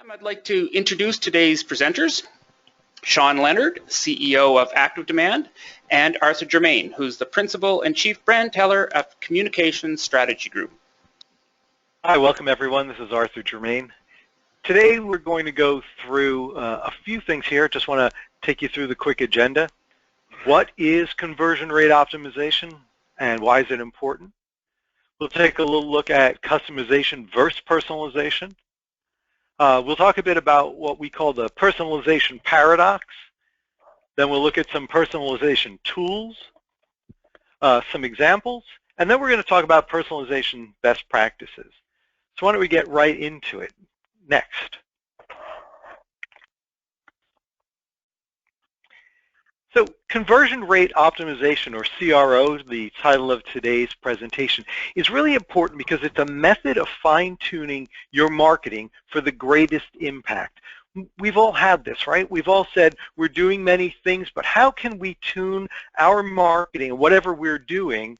I'd like to introduce today's presenters, Sean Leonard, CEO of Active Demand, and Arthur Germain, who's the Principal and Chief Brand Teller of Communications Strategy Group. Hi, welcome everyone. This is Arthur Germain. Today we're going to go through a few things here. Just want to take you through the quick agenda. What is conversion rate optimization and why is it important? We'll take a little look at customization versus personalization. We'll talk a bit about what we call the personalization paradox. Then we'll look at some personalization tools, some examples, and then we're going to talk about personalization best practices. So why don't we get right into it next. So conversion rate optimization, or CRO, the title of today's presentation, is really important because it's a method of fine-tuning your marketing for the greatest impact. We've all had this, right? We've all said we're doing many things, but how can we tune our marketing, whatever we're doing,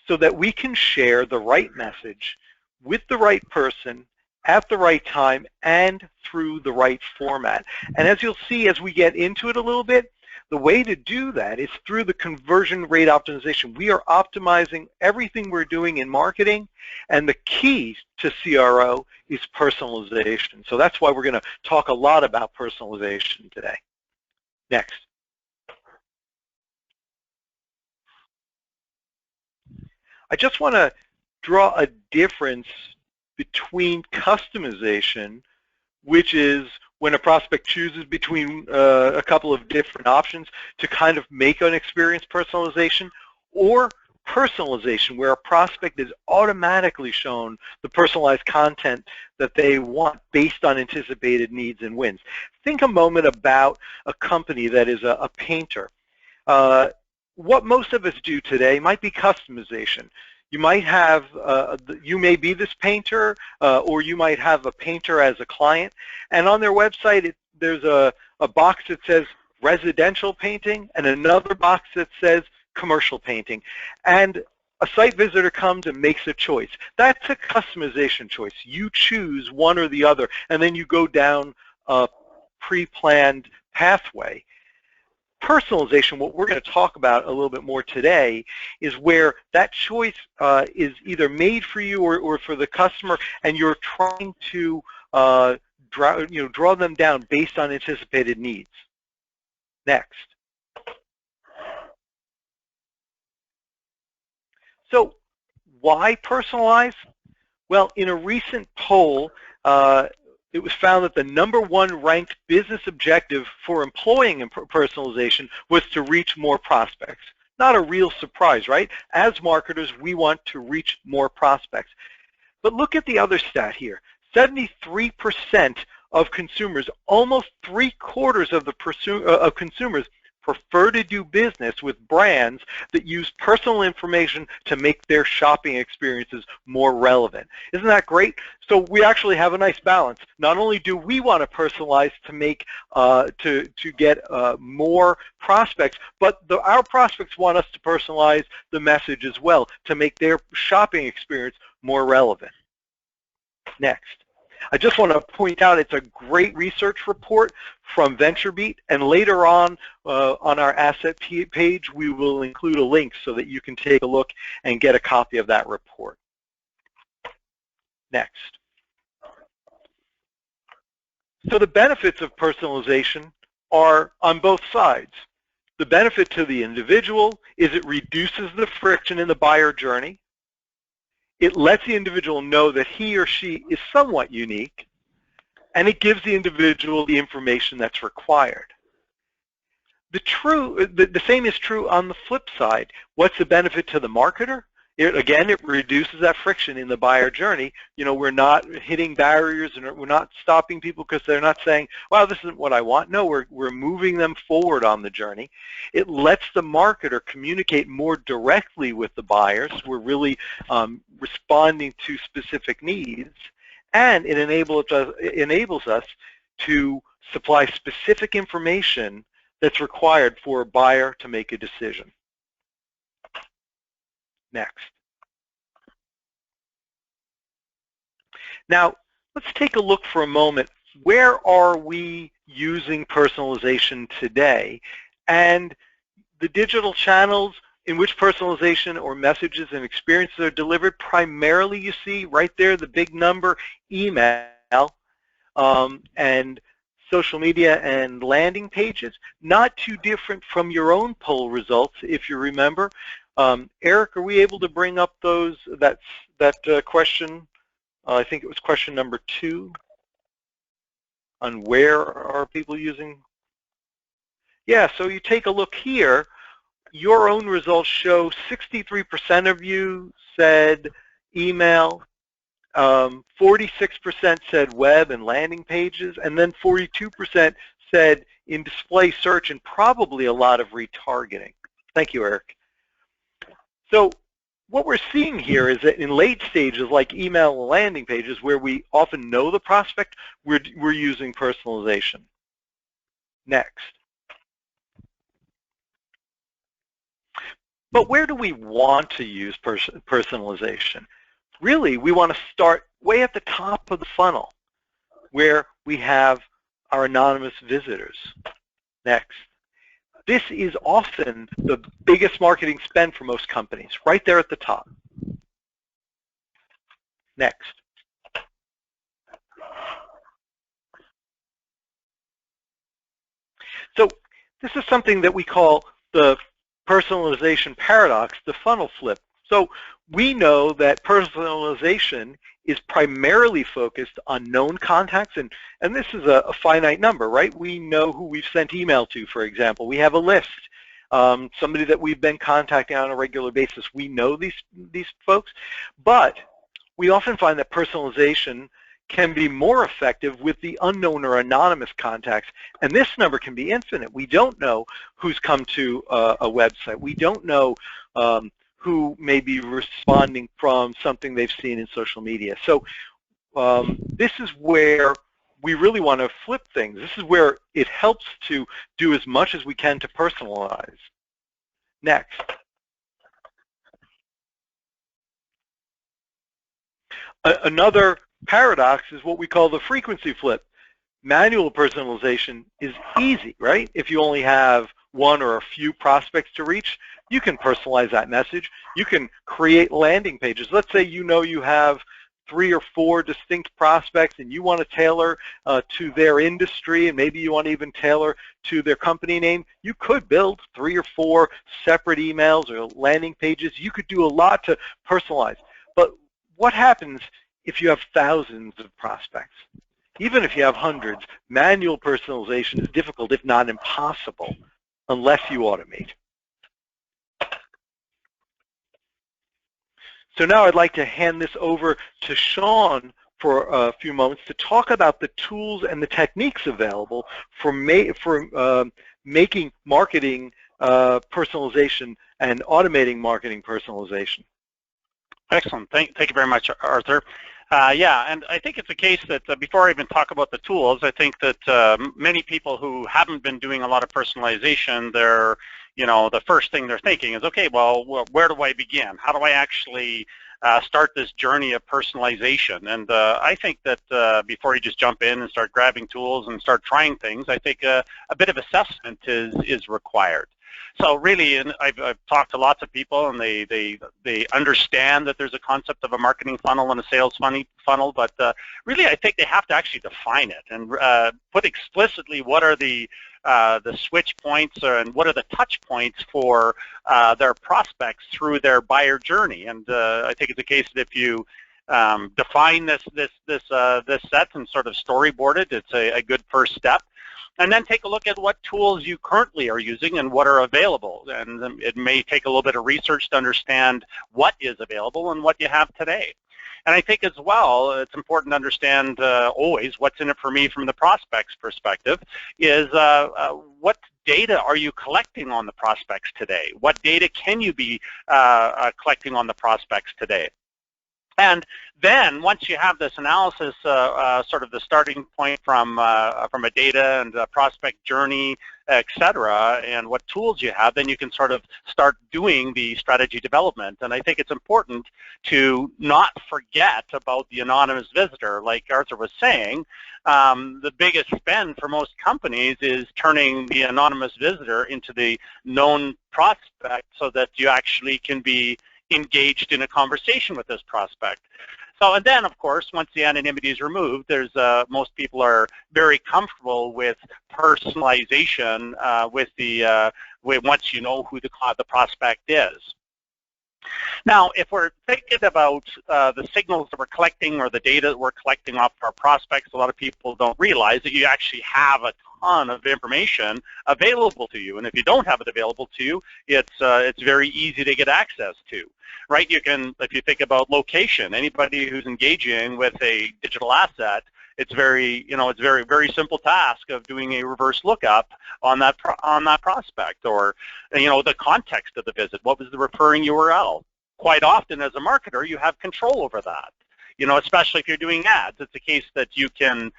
so that we can share the right message with the right person at the right time and through the right format? And as you'll see as we get into it a little bit, the way to do that is through the conversion rate optimization. We are optimizing everything we're doing in marketing, and the key to CRO is personalization. So that's why we're going to talk a lot about personalization today. Next. I just want to draw a difference between customization, which is when a prospect chooses between a couple of different options to kind of make an experience personalization, or personalization, where a prospect is automatically shown the personalized content that they want based on anticipated needs and wins. Think a moment about a company that is a painter. What most of us do today might be customization. You might have, you may be this painter, or you might have a painter as a client, and on their website there's a box that says residential painting and another box that says commercial painting. And a site visitor comes and makes a choice. That's a customization choice. You choose one or the other, and then you go down a pre-planned pathway. Personalization, what we're going to talk about a little bit more today, is where that choice is either made for you or for the customer, and you're trying to draw them down based on anticipated needs. Next. So why personalize? Well, in a recent poll, it was found that the #1 ranked business objective for employing personalization was to reach more prospects. Not a real surprise, right? As marketers, we want to reach more prospects. But look at the other stat here. 73% of consumers, almost 3/4 of consumers, prefer to do business with brands that use personal information to make their shopping experiences more relevant. Isn't that great? So we actually have a nice balance. Not only do we want to personalize to make to get more prospects, but our prospects want us to personalize the message as well to make their shopping experience more relevant. Next. I just want to point out it's a great research report from VentureBeat, and later on our asset page we will include a link so that you can take a look and get a copy of that report. Next. So the benefits of personalization are on both sides. The benefit to the individual is it reduces the friction in the buyer journey. It lets the individual know that he or she is somewhat unique, and it gives the individual the information that's required. The same is true on the flip side. What's the benefit to the marketer? Again, it reduces that friction in the buyer journey. You know, we're not hitting barriers, and we're not stopping people because they're not saying, well, this isn't what I want. No, we're moving them forward on the journey. It lets the marketer communicate more directly with the buyers. We're really responding to specific needs, and it enables us to supply specific information that's required for a buyer to make a decision. Next. Now, let's take a look for a moment. Where are we using personalization today? And the digital channels in which personalization or messages and experiences are delivered, primarily you see right there the big number, email, and social media and landing pages. Not too different from your own poll results, if you remember. Eric, are we able to bring up that question? I think it was question number 2 on where are people using. Yeah, so you take a look here. Your own results show 63% of you said email, 46% said web and landing pages, and then 42% said in display search, and probably a lot of retargeting. Thank you, Eric. So what we're seeing here is that in late stages like email and landing pages, where we often know the prospect, we're using personalization. Next. But where do we want to use personalization? Really, we want to start way at the top of the funnel, where we have our anonymous visitors. Next. This is often the biggest marketing spend for most companies, right there at the top. Next. So this is something that we call the Personalization Paradox, the funnel flip. So we know that personalization is primarily focused on known contacts, and this is a finite number, right? We know who we've sent email to, for example. We have a list, somebody that we've been contacting on a regular basis. We know these folks, but we often find that personalization can be more effective with the unknown or anonymous contacts, and this number can be infinite. We don't know who's come to a website. We don't know who may be responding from something they've seen in social media. So this is where we really want to flip things. This is where it helps to do as much as we can to personalize. Next. Another paradox is what we call the frequency flip. Manual personalization is easy, right? If you only have one or a few prospects to reach, you can personalize that message. You can create landing pages. Let's say you know you have 3 or 4 distinct prospects and you want to tailor to their industry, and maybe you want to even tailor to their company name. You could build 3 or 4 separate emails or landing pages. You could do a lot to personalize. But what happens if you have thousands of prospects? Even if you have hundreds, manual personalization is difficult, if not impossible, unless you automate. So now I'd like to hand this over to Sean for a few moments to talk about the tools and the techniques available for making marketing personalization and automating marketing personalization. Excellent. Thank you very much, Arthur. Yeah, and I think it's a case that before I even talk about the tools, I think that many people who haven't been doing a lot of personalization, they're, the first thing they're thinking is, okay, well, where do I begin? How do I actually start this journey of personalization? And I think that before you just jump in and start grabbing tools and start trying things, I think a bit of assessment is required. So really, and I've talked to lots of people, and they understand that there's a concept of a marketing funnel and a sales funnel, but really I think they have to actually define it and put explicitly what are the switch points and what are the touch points for their prospects through their buyer journey. And I think it's a case that if you define this set and sort of storyboard it, it's a good first step. And then take a look at what tools you currently are using and what are available. And it may take a little bit of research to understand what is available and what you have today. And I think as well, it's important to understand always what's in it for me from the prospect's perspective is what data are you collecting on the prospects today? What data can you be collecting on the prospects today? And then once you have this analysis, sort of the starting point from a data and a prospect journey, etc., and what tools you have, then you can sort of start doing the strategy development. And I think it's important to not forget about the anonymous visitor. Like Arthur was saying, the biggest spend for most companies is turning the anonymous visitor into the known prospect so that you actually can be engaged in a conversation with this prospect. So, and then of course, once the anonymity is removed, there's most people are very comfortable with personalization once you know who the prospect is. Now, if we're thinking about the signals that we're collecting or the data that we're collecting off our prospects, a lot of people don't realize that you actually have a ton of information available to you. And if you don't have it available to you, it's very easy to get access to, right? You can, if you think about location, anybody who's engaging with a digital asset, it's very, it's very simple task of doing a reverse lookup on that prospect, or, the context of the visit. What was the referring URL? Quite often, as a marketer, you have control over that. Especially if you're doing ads, it's a case that you can,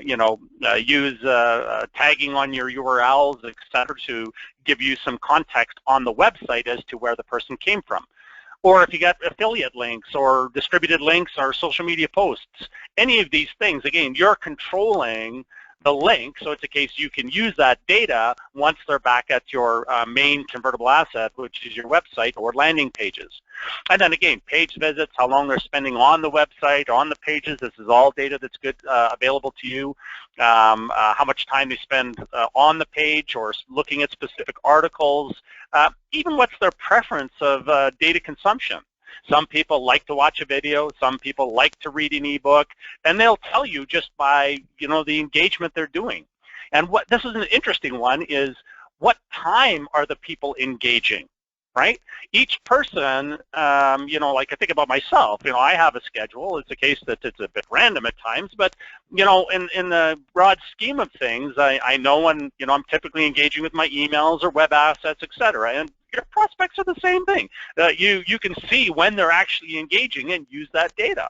use tagging on your URLs, etc., to give you some context on the website as to where the person came from. Or if you get affiliate links or distributed links or social media posts, any of these things, again, you're controlling the link, so it's a case you can use that data once they're back at your main convertible asset, which is your website or landing pages. And then again, page visits, how long they're spending on the website, on the pages, this is all data that's good available to you. How much time they spend on the page or looking at specific articles, even what's their preference of data consumption. Some people like to watch a video, some people like to read an ebook, and they'll tell you just by, the engagement they're doing. And this is an interesting one, is what time are the people engaging, right? Each person, like I think about myself, I have a schedule. It's a case that it's a bit random at times, but, in the broad scheme of things, I know when, I'm typically engaging with my emails or web assets, etc. And your prospects are the same thing. You can see when they're actually engaging and use that data.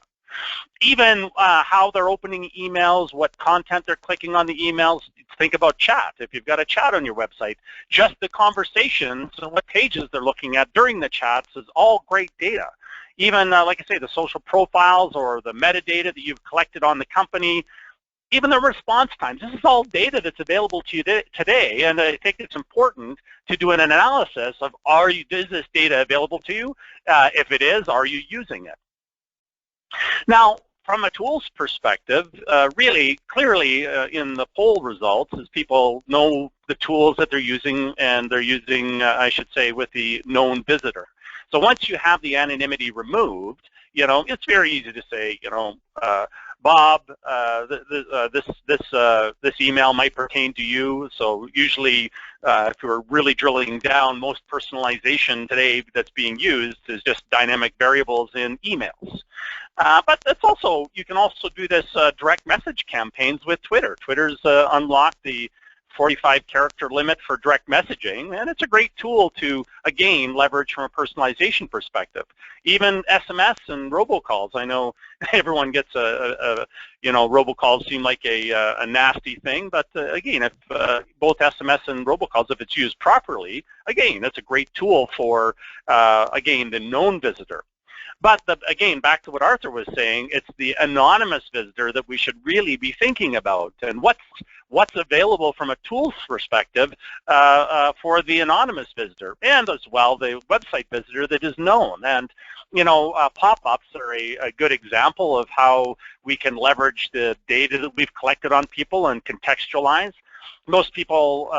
Even how they're opening emails, what content they're clicking on the emails. Think about chat. If you've got a chat on your website, just the conversations and what pages they're looking at during the chats is all great data. Even, like I say, the social profiles or the metadata that you've collected on the company, even the response times. This is all data that's available to you today, and I think it's important to do an analysis of, is this data available to you? If it is, are you using it? Now, from a tools perspective, really clearly in the poll results, is people know the tools that they're using, and they're using, I should say, with the known visitor. So once you have the anonymity removed, it's very easy to say, Bob, this email might pertain to you. So usually, if you're really drilling down, most personalization today that's being used is just dynamic variables in emails. But it's also, you can also do this direct message campaigns with Twitter. Twitter's unlocked the 45-character limit for direct messaging, and it's a great tool to, again, leverage from a personalization perspective. Even SMS and robocalls. I know everyone gets robocalls seem like a nasty thing, but again, if both SMS and robocalls, if it's used properly, again, that's a great tool for, again, the known visitor. But again, back to what Arthur was saying, it's the anonymous visitor that we should really be thinking about, and what's available from a tools perspective for the anonymous visitor, and as well the website visitor that is known. And pop-ups are a good example of how we can leverage the data that we've collected on people and contextualize. Most people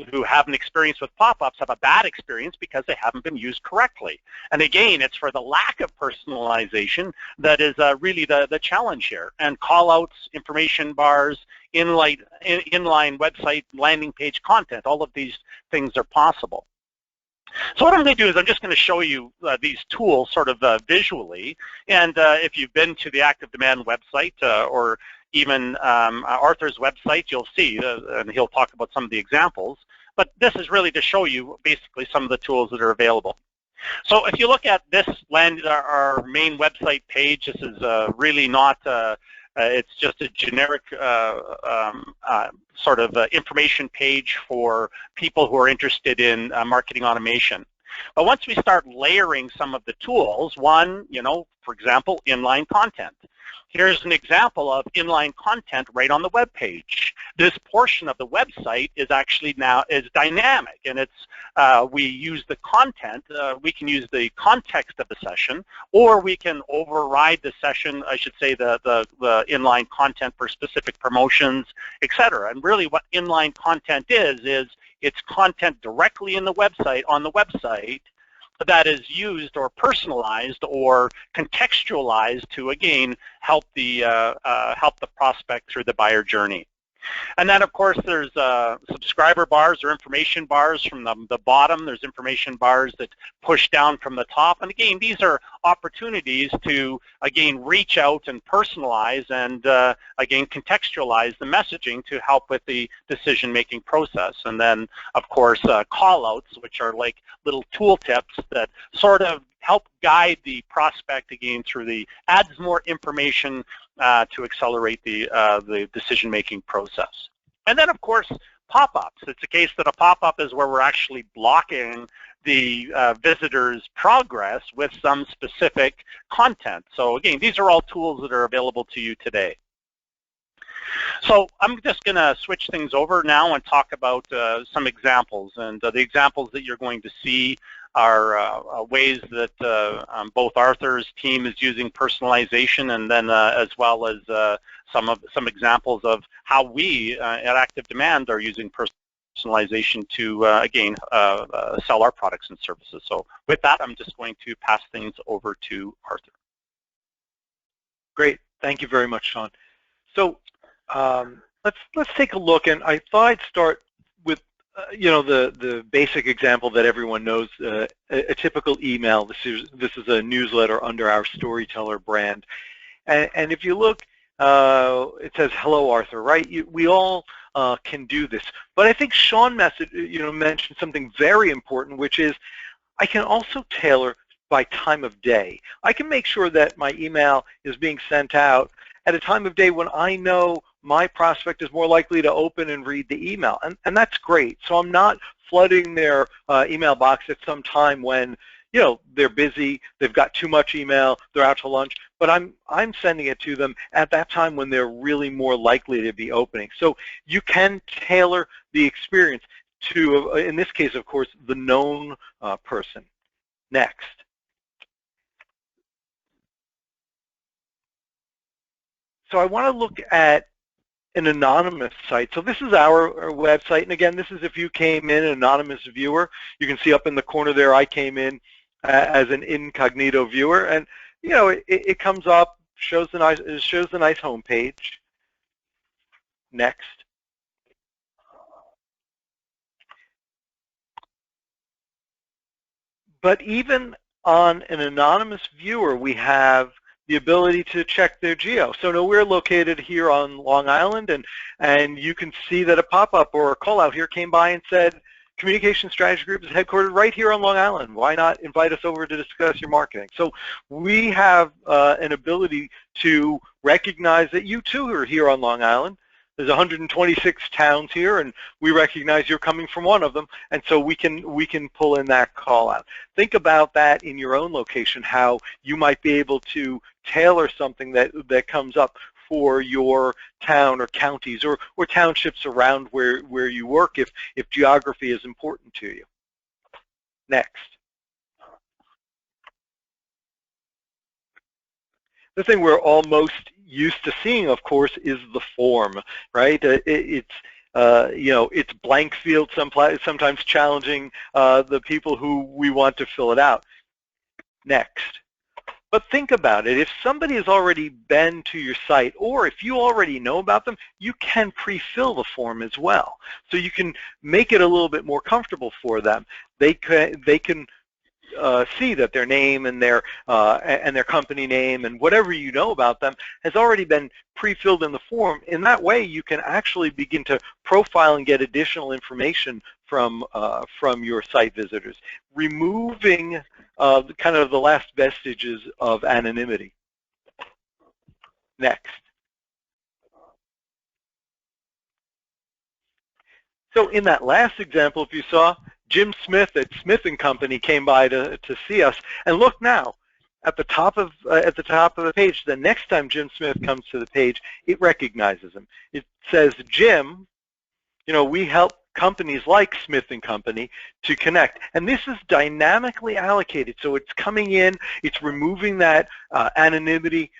who have an experience with pop-ups have a bad experience because they haven't been used correctly. And again, it's for the lack of personalization that is really the challenge here. And call-outs, information bars, inline website, landing page content, all of these things are possible. So what I'm going to do is I'm just going to show you these tools sort of visually. And if you've been to the Active Demand website or even Arthur's website, you'll see, and he'll talk about some of the examples. But this is really to show you basically some of the tools that are available. So if you look at this our main website page, this is really not, it's just a generic sort of information page for people who are interested in marketing automation. But once we start layering some of the tools, one, for example, inline content. Here's an example of inline content right on the web page. This portion of the website is actually now dynamic, and it's we use the content. We can use the context of the session, or we can override the session. I should say the inline content for specific promotions, etc. And really, what inline content is it's content directly in the website on the website that is used or personalized or contextualized to, again, help the prospect through the buyer journey. And then, of course, there's subscriber bars or information bars from the bottom. There's information bars that push down from the top. And again, these are opportunities to, again, reach out and personalize and, again, contextualize the messaging to help with the decision-making process. And then, of course, call-outs, which are like little tool tips that sort of help guide the prospect, again, through adds more information to accelerate the decision-making process. And then, of course, pop-ups. It's a case that a pop-up is where we're actually blocking the visitor's progress with some specific content. So again, these are all tools that are available to you today. So I'm just going to switch things over now and talk about some examples. And the examples that you're going to see are ways that both Arthur's team is using personalization, and then as well as some examples of how we at Active Demand are using personalization to again sell our products and services. So with that, I'm just going to pass things over to Arthur. Great, thank you very much, Sean. So let's take a look, and I thought I'd start with the basic example that everyone knows, a typical email. This is a newsletter under our Storyteller brand, and if you look, it says hello Arthur, right? We all can do this, but I think Sean mentioned something very important, which is I can also tailor by time of day. I can make sure that my email is being sent out at a time of day when I know my prospect is more likely to open and read the email, and that's great. So I'm not flooding their email box at some time when they're busy, they've got too much email, they're out to lunch, but I'm sending it to them at that time when they're really more likely to be opening. So you can tailor the experience to, in this case, of course, the known person. Next. So I want to look at an anonymous site. So this is our website, and again, this is if you came in an anonymous viewer. You can see up in the corner there, I came in as an incognito viewer, and it comes up, shows the nice home page. Next. But even on an anonymous viewer, we have the ability to check their geo. So now we're located here on Long Island, and you can see that a pop-up or a call-out here came by and said, Communication Strategy Group is headquartered right here on Long Island. Why not invite us over to discuss your marketing? So we have an ability to recognize that you too are here on Long Island. There's 126 towns here, and we recognize you're coming from one of them, and so we can pull in that call out. Think about that in your own location, how you might be able to tailor something that comes up for your town or counties or townships around where you work if geography is important to you. Next. The thing we're almost used to seeing, of course, is the form, right? It's blank field, sometimes challenging the people who we want to fill it out. Next. But think about it. If somebody has already been to your site, or if you already know about them, you can pre-fill the form as well. So you can make it a little bit more comfortable for them. They can see that their name and their company name and whatever you know about them has already been pre-filled in the form. In that way, you can actually begin to profile and get additional information from your site visitors, removing kind of the last vestiges of anonymity. Next. So in that last example, if you saw, Jim Smith at Smith & Company came by to see us, and look now, at the top of the page, the next time Jim Smith comes to the page, it recognizes him. It says, Jim, you know, we help companies like Smith & Company to connect. And this is dynamically allocated. So it's coming in, it's removing that anonymity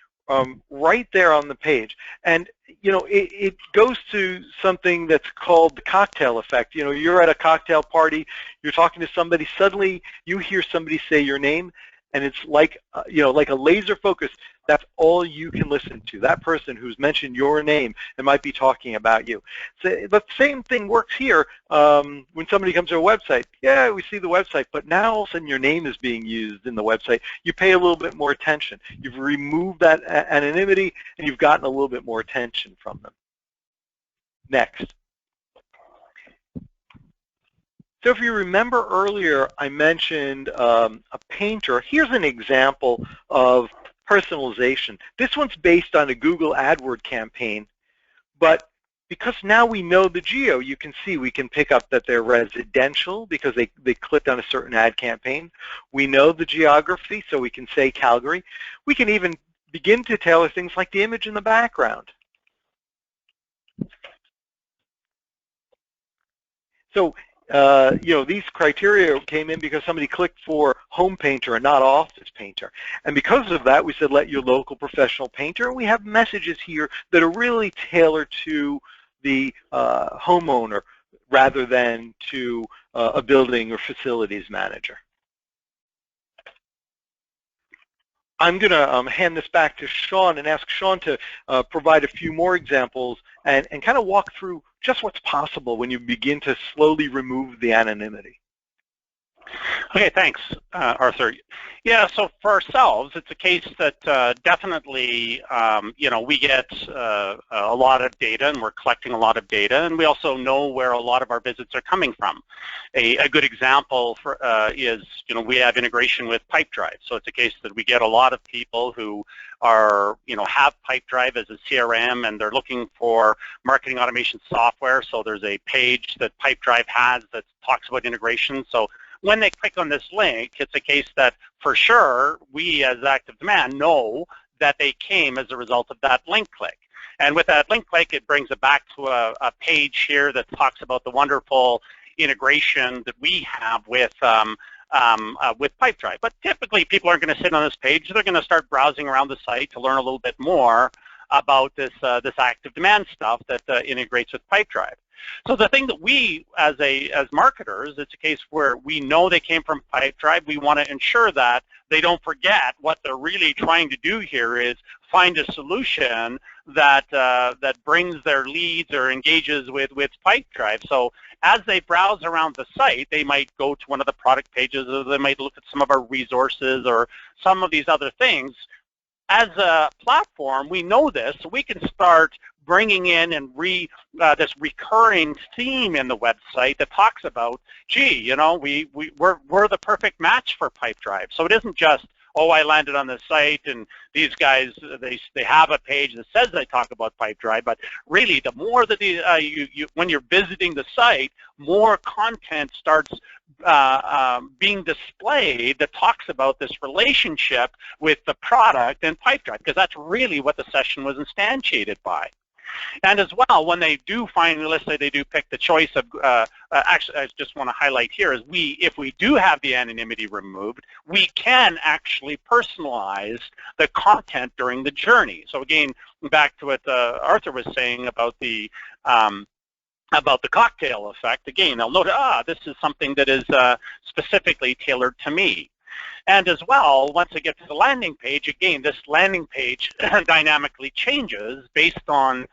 right there on the page. And, you know, it goes to something that's called the cocktail effect. You know, you're at a cocktail party, you're talking to somebody, suddenly you hear somebody say your name, and it's like, you know, like a laser focus. That's all you can listen to. That person who's mentioned your name and might be talking about you. So the same thing works here when somebody comes to a website. Yeah, we see the website, but now all of a sudden your name is being used in the website. You pay a little bit more attention. You've removed that anonymity, and you've gotten a little bit more attention from them. Next. So if you remember earlier, I mentioned a painter. Here's an example of personalization. This one's based on a Google AdWords campaign, but because now we know the geo, you can see we can pick up that they're residential because they clicked on a certain ad campaign. We know the geography, so we can say Calgary. We can even begin to tailor things like the image in the background. So you know, these criteria came in because somebody clicked for home painter and not office painter. And because of that, we said, let your local professional painter. And we have messages here that are really tailored to the homeowner rather than to a building or facilities manager. I'm going to hand this back to Sean and ask Sean to provide a few more examples and kind of walk through just what's possible when you begin to slowly remove the anonymity. Okay, thanks, Arthur. Yeah, so for ourselves, it's a case that definitely, you know, we get a lot of data, and we're collecting a lot of data, and we also know where a lot of our visits are coming from. A good example for, is, you know, we have integration with Pipedrive. So it's a case that we get a lot of people who are, you know, have Pipedrive as a CRM, and they're looking for marketing automation software. So there's a page that Pipedrive has that talks about integration. So when they click on this link, it's a case that for sure we as Active Demand know that they came as a result of that link click. And with that link click, it brings it back to a page here that talks about the wonderful integration that we have with Pipedrive. But typically people aren't going to sit on this page. They're going to start browsing around the site to learn a little bit more about this Active Demand stuff that integrates with Pipedrive. So the thing that we, as marketers, it's a case where we know they came from Pipedrive. We want to ensure that they don't forget what they're really trying to do here is find a solution that that brings their leads or engages with Pipedrive. So as they browse around the site, they might go to one of the product pages, or they might look at some of our resources or some of these other things. As a platform, we know this, so we can start bringing in and this recurring theme in the website that talks about, gee, you know, we're the perfect match for Pipedrive. So it isn't just, oh, I landed on the site and these guys, they have a page that says they talk about Pipedrive, but really the more that when you're visiting the site, more content starts being displayed that talks about this relationship with the product and Pipedrive, because that's really what the session was instantiated by. And as well, when they do finally, let's say they do pick the choice of, actually I just want to highlight here is if we do have the anonymity removed, we can actually personalize the content during the journey. So again, back to what Arthur was saying about the cocktail effect, again, they'll note, this is something that is specifically tailored to me. And as well, once I get to the landing page, again, this landing page dynamically changes based on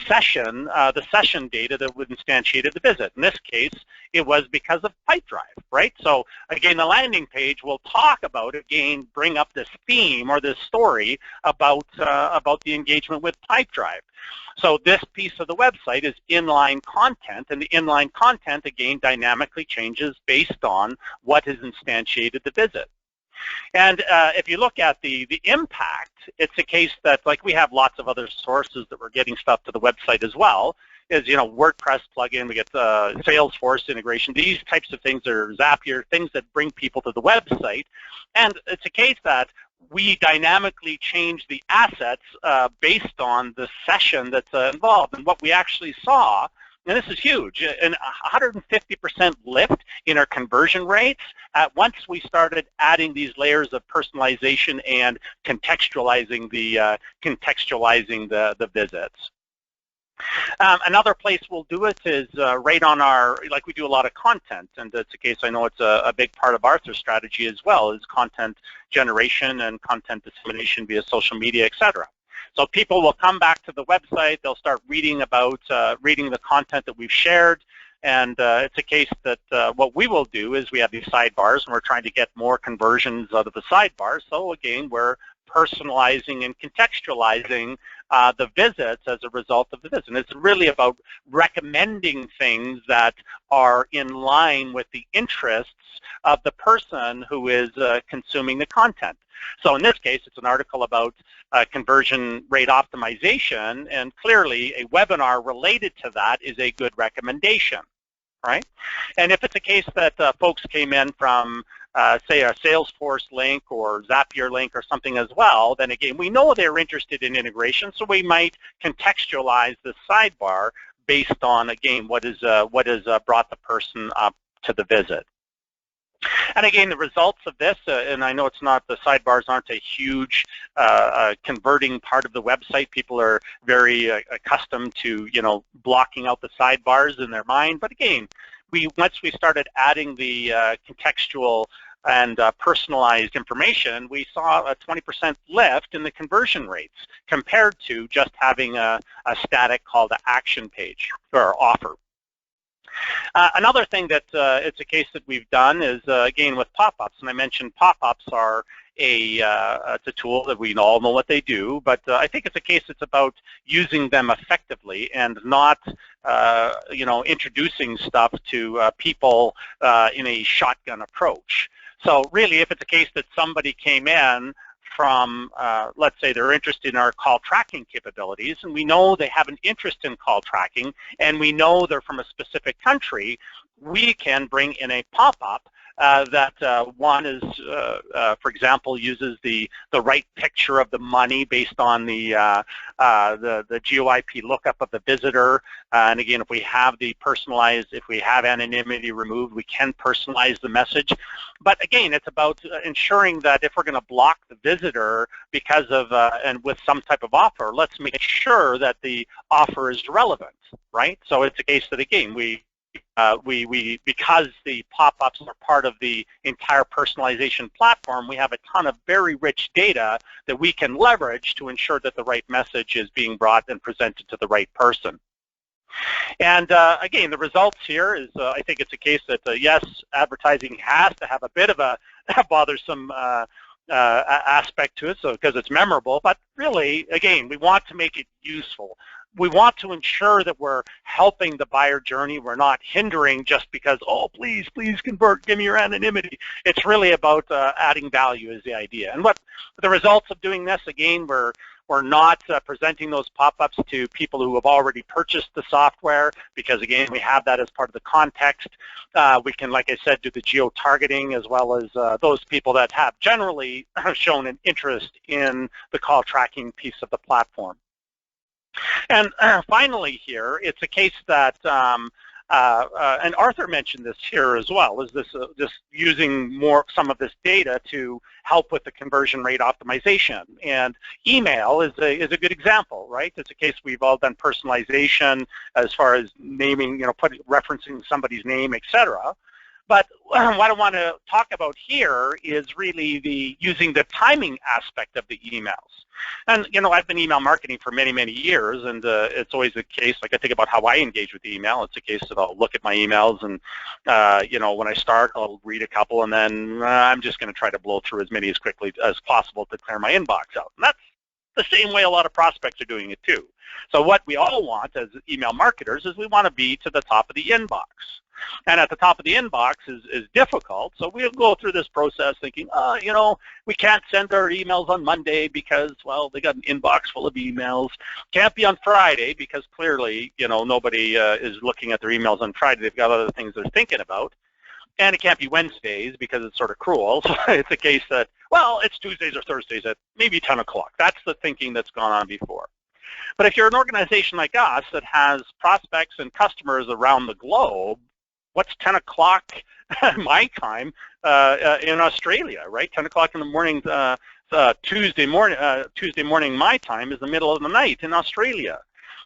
session data that would instantiated the visit. In this case, it was because of Pipedrive, right? So again, the landing page will talk about, again, bring up this theme or this story about the engagement with Pipedrive. So this piece of the website is inline content, and the inline content, again, dynamically changes based on what has instantiated the visit. And if you look at the impact, it's a case that, like, we have lots of other sources that we're getting stuff to the website as well, is, you know, WordPress plugin, we get Salesforce integration, these types of things, or Zapier, things that bring people to the website. And it's a case that we dynamically change the assets based on the session that's involved. And what we actually saw, and this is huge, an 150% lift in our conversion rates once we started adding these layers of personalization and contextualizing the visits. Another place we'll do it is right on our, like, we do a lot of content, and it's a case, I know it's a big part of Arthur's strategy as well, is content generation and content dissemination via social media, etc. So people will come back to the website, they'll start reading about, reading the content that we've shared, and it's a case that what we will do is we have these sidebars, and we're trying to get more conversions out of the sidebars. So again, we're personalizing and contextualizing the visits as a result of the visit. And it's really about recommending things that are in line with the interests of the person who is consuming the content. So in this case, it's an article about conversion rate optimization, and clearly a webinar related to that is a good recommendation, right? And if it's a case that folks came in from say a Salesforce link or Zapier link or something as well, then again, we know they're interested in integration, so we might contextualize the sidebar based on, again, what has brought the person up to the visit. And again, the results of this, and I know it's not, the sidebars aren't a huge converting part of the website. People are very accustomed to, you know, blocking out the sidebars in their mind. But again, once we started adding the contextual and personalized information, we saw a 20% lift in the conversion rates compared to just having a static call to action page or offer. Another thing that it's a case that we've done is, again, with pop-ups, and I mentioned pop-ups are it's a tool that we all know what they do, but I think it's a case that's about using them effectively and not, you know, introducing stuff to people in a shotgun approach. So really, if it's a case that somebody came in from, let's say they're interested in our call tracking capabilities, and we know they have an interest in call tracking, and we know they're from a specific country, we can bring in a pop-up that one is, for example, uses the right picture of the money based on the GeoIP lookup of the visitor. And again, if we have the personalized, if we have anonymity removed, we can personalize the message. But again, it's about ensuring that if we're going to block the visitor because of, and with some type of offer, let's make sure that the offer is relevant, right? So it's a case that, again, because the pop-ups are part of the entire personalization platform, we have a ton of very rich data that we can leverage to ensure that the right message is being brought and presented to the right person. And again, the results here is, I think it's a case that, yes, advertising has to have a bit of a bothersome aspect to it, so because it's memorable, but really, again, we want to make it useful. We want to ensure that we're helping the buyer journey. We're not hindering just because, oh, please convert, give me your anonymity. It's really about adding value is the idea. And what the results of doing this, again, we're not presenting those pop-ups to people who have already purchased the software because, again, we have that as part of the context. We can, like I said, do the geo-targeting as well as those people that have generally shown an interest in the call tracking piece of the platform. And finally here, it's a case that, and Arthur mentioned this here as well, is this just using some of this data to help with the conversion rate optimization. And email is a good example, right? It's a case we've all done personalization as far as naming, you know, referencing somebody's name, etc. But what I want to talk about here is really using the timing aspect of the emails. And, you know, I've been email marketing for many, many years, and it's always the case, like I think about how I engage with email. It's a case that I'll look at my emails, and, you know, when I start, I'll read a couple, and then I'm just going to try to blow through as many as quickly as possible to clear my inbox out. And that's the same way a lot of prospects are doing it too. So what we all want as email marketers is we want to be to the top of the inbox. And at the top of the inbox is difficult, so we'll go through this process thinking, you know, we can't send our emails on Monday because, well, they got an inbox full of emails. Can't be on Friday because clearly, you know, nobody is looking at their emails on Friday. They've got other things they're thinking about. And it can't be Wednesdays because it's sort of cruel. So it's a case that, well, it's Tuesdays or Thursdays at maybe 10 o'clock. That's the thinking that's gone on before. But if you're an organization like us that has prospects and customers around the globe, what's 10 o'clock my time in Australia, right? 10 o'clock in the morning, Tuesday morning my time is the middle of the night in Australia.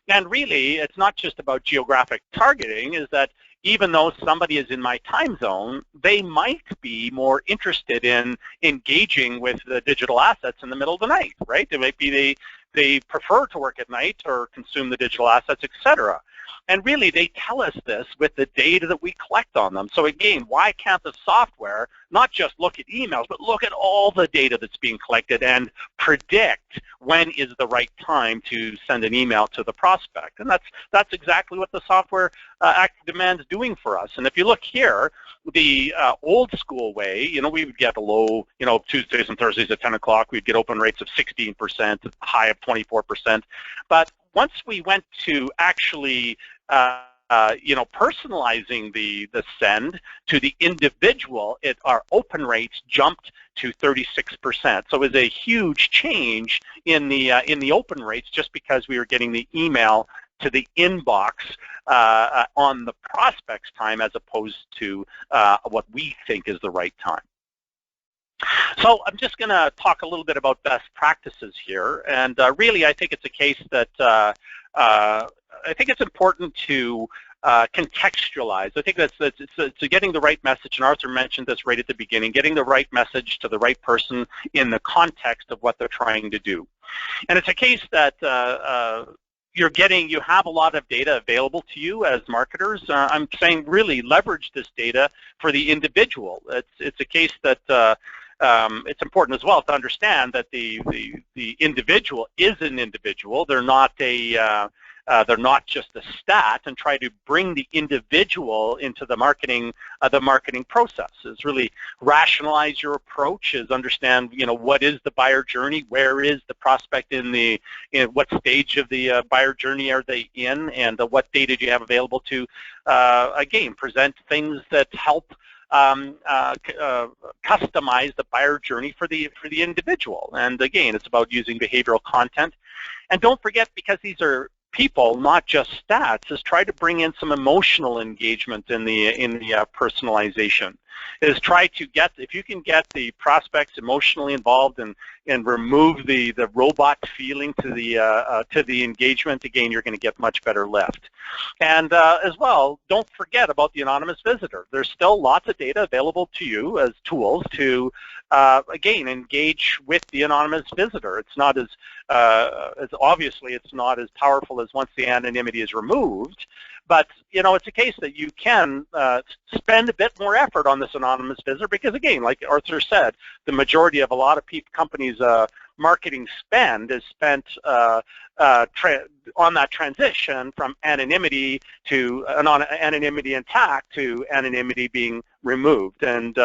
And really, it's not just about geographic targeting, is that even though somebody is in my time zone, they might be more interested in engaging with the digital assets in the middle of the night, right? It might be they prefer to work at night or consume the digital assets, etc. And really, they tell us this with the data that we collect on them. So again, why can't the software not just look at emails, but look at all the data that's being collected and predict when is the right time to send an email to the prospect? And that's exactly what the software Active Demand is doing for us. And if you look here, the old school way, you know, we would get a low, you know, Tuesdays and Thursdays at 10 o'clock, we'd get open rates of 16%, high of 24%. But once we went to actually you know, personalizing the send to the individual, our open rates jumped to 36%. So it was a huge change in the open rates just because we were getting the email to the inbox on the prospect's time as opposed to what we think is the right time. So I'm just going to talk a little bit about best practices here, and really I think it's a case that I think it's important to contextualize. I think it's getting the right message, and Arthur mentioned this right at the beginning, getting the right message to the right person in the context of what they're trying to do. And it's a case that you have a lot of data available to you as marketers. I'm saying really leverage this data for the individual. It's a case that it's important as well to understand that the individual is an individual. They're not just a stat, and try to bring the individual into the marketing process. Is really rationalize your approach. Is understand, you know, what is the buyer journey, where is the prospect in what stage of the buyer journey are they in, and what data do you have available to again present things that help customize the buyer journey for the individual. And again, it's about using behavioral content. And don't forget, because these are people, not just stats, is try to bring in some emotional engagement in the personalization. Is try to get, if you can get the prospects emotionally involved and remove the robot feeling to the engagement, again, you're going to get much better lift. And as well, don't forget about the anonymous visitor. There's still lots of data available to you as tools to again engage with the anonymous visitor. It's not as obviously it's not as powerful as once the anonymity is removed. But, you know, it's a case that you can spend a bit more effort on this anonymous visitor because, again, like Arthur said, the majority of a lot of companies' marketing spend is spent on that transition from anonymity to anonymity intact to anonymity being removed. And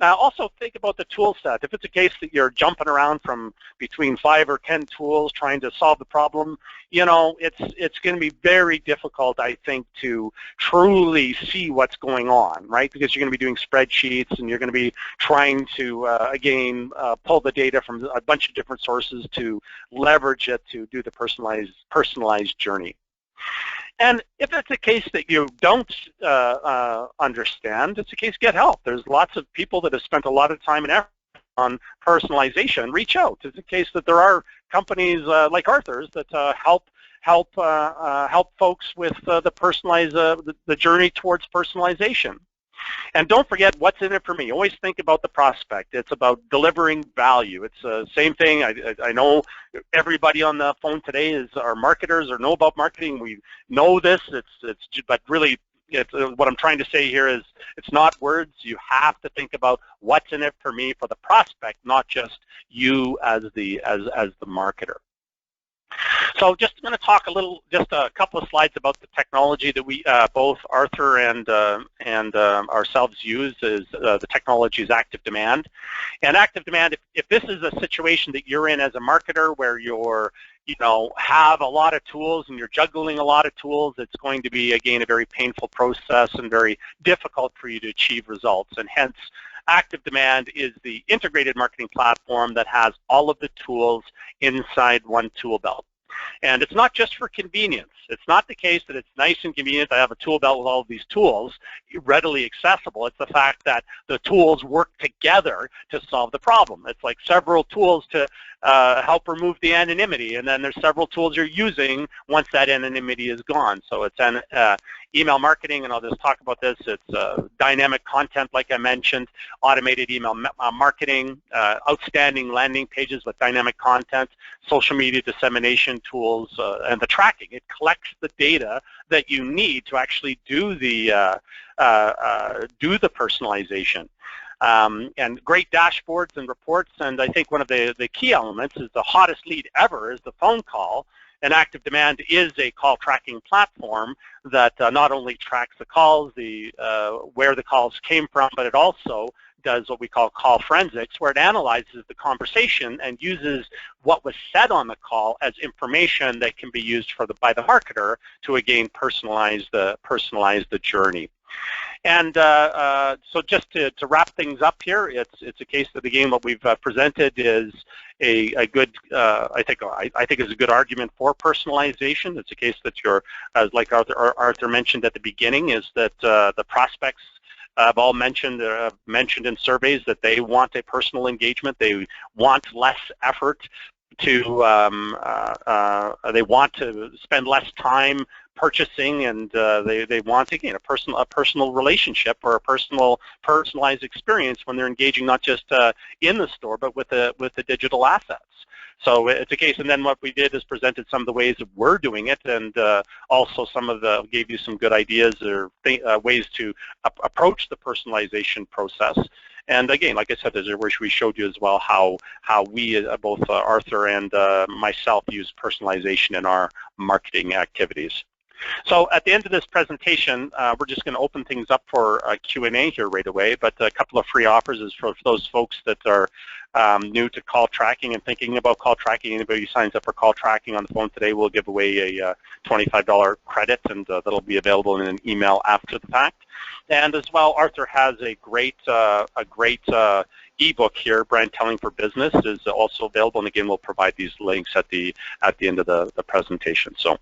also think about the tool set. If it's a case that you're jumping around from between 5 or 10 tools trying to solve the problem, you know, it's going to be very difficult, I think, to truly see what's going on, right? Because you're going to be doing spreadsheets and you're going to be trying to, again, pull the data from a bunch of different sources to leverage it to do the personalized journey. And if it's a case that you don't understand, it's a case get help. There's lots of people that have spent a lot of time and effort on personalization. Reach out. It's a case that there are companies like Arthur's that help folks with the journey towards personalization. And don't forget what's in it for me. Always think about the prospect. It's about delivering value. It's the same thing. I know everybody on the phone today are marketers or know about marketing. We know this. But really, what I'm trying to say here is it's not words. You have to think about what's in it for me for the prospect, not just you as the marketer. So just going to talk just a couple of slides about the technology that we, both Arthur and ourselves use. The technology is Active Demand. And Active Demand, if this is a situation that you're in as a marketer where have a lot of tools and you're juggling a lot of tools, it's going to be, again, a very painful process and very difficult for you to achieve results. And hence, Active Demand is the integrated marketing platform that has all of the tools inside one tool belt. And it's not just for convenience. It's not the case that it's nice and convenient to have a tool belt with all of these tools readily accessible. It's the fact that the tools work together to solve the problem. It's like several tools to help remove the anonymity, and then there's several tools you're using once that anonymity is gone. So it's email marketing, and I'll just talk about this. It's dynamic content, like I mentioned, automated email marketing, outstanding landing pages with dynamic content, social media dissemination tools, and the tracking. It collects the data that you need to actually do the personalization. And great dashboards and reports, and I think one of the key elements is the hottest lead ever is the phone call. And Active Demand is a call tracking platform that not only tracks the calls, where the calls came from, but it also does what we call call forensics, where it analyzes the conversation and uses what was said on the call as information that can be used by the marketer to again personalize the journey. And so just to wrap things up here, it's a case that again what we've presented is a good I think is a good argument for personalization. It's a case that as like Arthur mentioned at the beginning, is that the prospects have all mentioned in surveys that they want a personal engagement. They want less effort they want to spend less time purchasing, and they want, again, a personal relationship or a personalized experience when they're engaging not just in the store but with the digital assets. So it's a case, and then what we did is presented some of the ways that we're doing it, and also gave you some good ideas or ways to approach the personalization process. And again, like I said, there's where we showed you as well how we, both Arthur and myself, use personalization in our marketing activities. So at the end of this presentation, we're just going to open things up for Q&A here right away, but a couple of free offers is for those folks that are new to call tracking and thinking about call tracking. Anybody who signs up for call tracking on the phone today will give away a $25 credit, and that'll be available in an email after the fact. And as well, Arthur has a great ebook here, Brand Telling for Business, is also available, and again, we'll provide these links at the end of the presentation. So